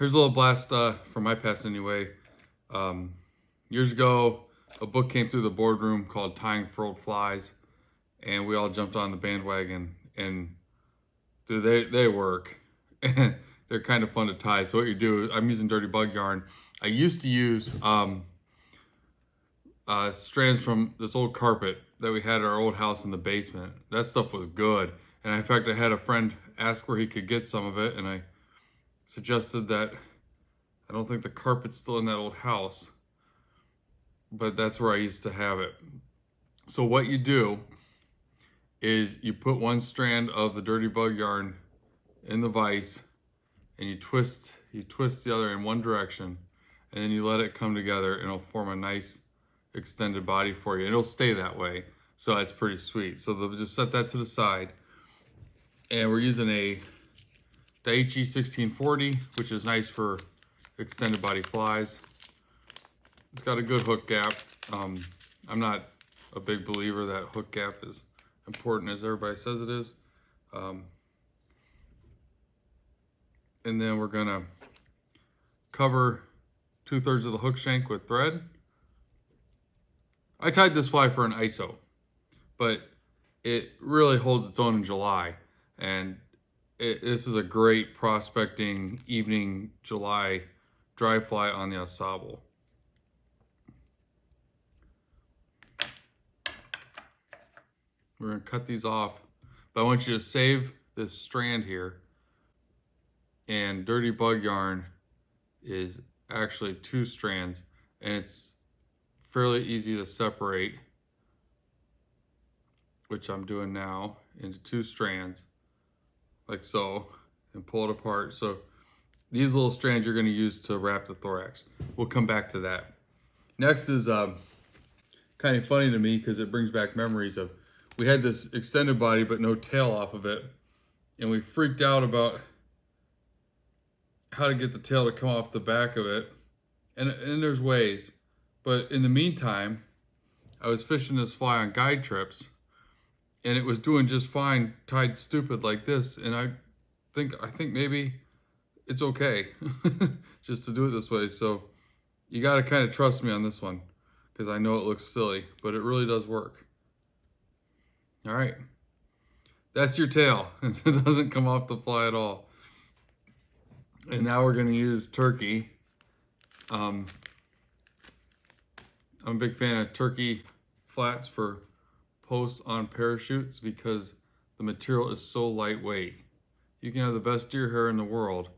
Here's a little blast from my past anyway. Years ago, a book came through the boardroom called Tying Furled Flies, and we all jumped on the bandwagon. And dude, they work. They're kind of fun to tie. So what you do, I'm using dirty bug yarn. I used to use strands from this old carpet that we had at our old house in the basement. That stuff was good. And in fact, I had a friend ask where he could get some of it, and I suggested that I don't think the carpet's still in that old house, but that's where I used to have it. So what you do is you put one strand of the dirty bug yarn in the vise, and you twist the other in one direction, and then you let it come together, and it'll form a nice extended body for you. It'll stay that way, so that's pretty sweet. So they'll just set that to the side, and we're using the HE 1640, which is nice for extended body flies. It's got a good hook gap. I'm not a big believer that hook gap is important as everybody says it is. And then we're gonna cover 2/3 of the hook shank with thread. I tied this fly for an ISO, but it really holds its own in July. And this is a great prospecting evening July dry fly on the ensemble. We're gonna cut these off, but I want you to save this strand here. And dirty bug yarn is actually 2 strands, and it's fairly easy to separate, which I'm doing now, into 2 strands, like so, and pull it apart. So these little strands you're gonna use to wrap the thorax. We'll come back to that. Next is kind of funny to me because it brings back memories of, we had this extended body but no tail off of it, and we freaked out about how to get the tail to come off the back of it. And there's ways, but in the meantime, I was fishing this fly on guide trips, and it was doing just fine tied stupid like this, and I think maybe it's okay just to do it this way. So you got to kind of trust me on this one, because I know it looks silly, but it really does work. All right, that's your tail. It doesn't come off the fly at all. And now we're going to use turkey. I'm a big fan of turkey flats for posts on parachutes because the material is so lightweight. You can have the best deer hair in the world,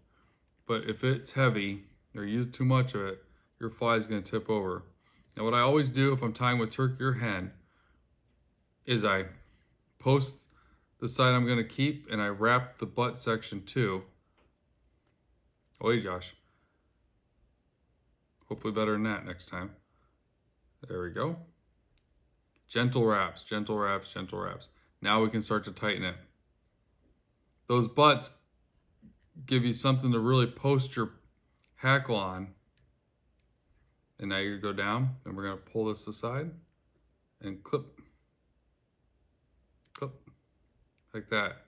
but if it's heavy or you use too much of it, your fly is going to tip over. Now what I always do if I'm tying with turkey or hen is I post the side I'm going to keep, and I wrap the butt section too. Oh, hey, Josh. Hopefully better than that next time. There we go. Gentle wraps, gentle wraps, gentle wraps. Now we can start to tighten it. Those butts give you something to really post your hackle on. And now you go down, and we're going to pull this aside and clip, clip, like that.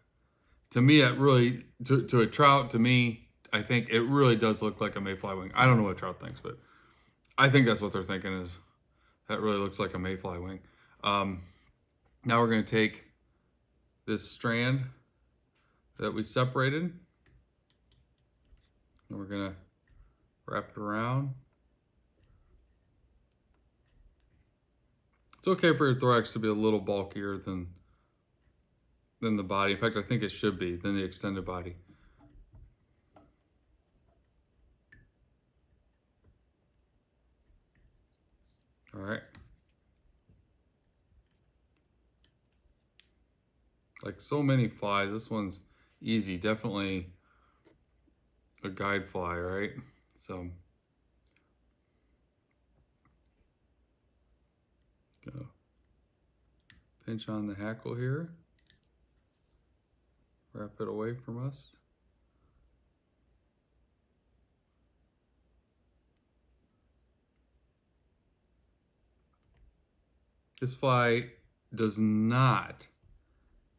To me, that really, to a trout, to me, I think it really does look like a mayfly wing. I don't know what trout thinks, but I think that's what they're thinking, is that really looks like a mayfly wing. Now we're going to take this strand that we separated, and we're going to wrap it around. It's okay for your thorax to be a little bulkier than the body. In fact, I think it should be, than the extended body. All right. Like so many flies, this one's easy. Definitely a guide fly, right? So go pinch on the hackle here, wrap it away from us. This fly does not,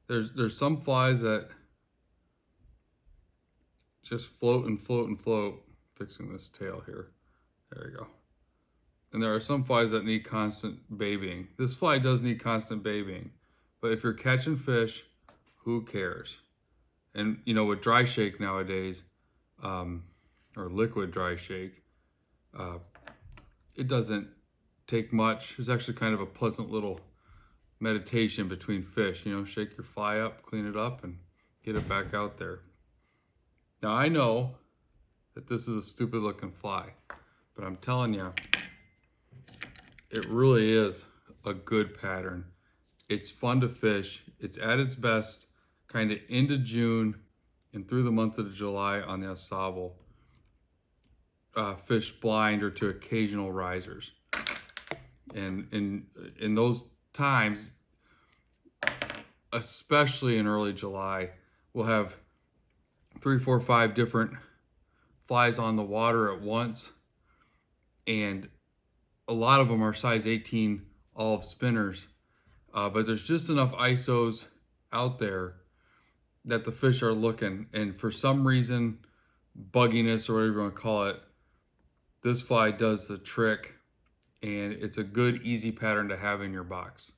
there's some flies that just float and float and float. fixing this tail here. There you go. And there are some flies that need constant babying. This fly does need constant babying, but if you're catching fish, who cares? And you know, with dry shake nowadays, or liquid dry shake, it doesn't take much. It's actually kind of a pleasant little meditation between fish. You know, shake your fly up, clean it up, and get it back out there. Now I know that this is a stupid looking fly, but I'm telling you, it really is a good pattern. It's fun to fish. It's at its best kind of into June and through the month of July on the Au Sable. Fish blind or to occasional risers. And in those times, especially in early July, we'll have 3, 4, 5 different flies on the water at once. And a lot of them are size 18 olive spinners. But there's just enough ISOs out there that the fish are looking. And for some reason, bugginess or whatever you want to call it, this fly does the trick, and it's a good, easy pattern to have in your box.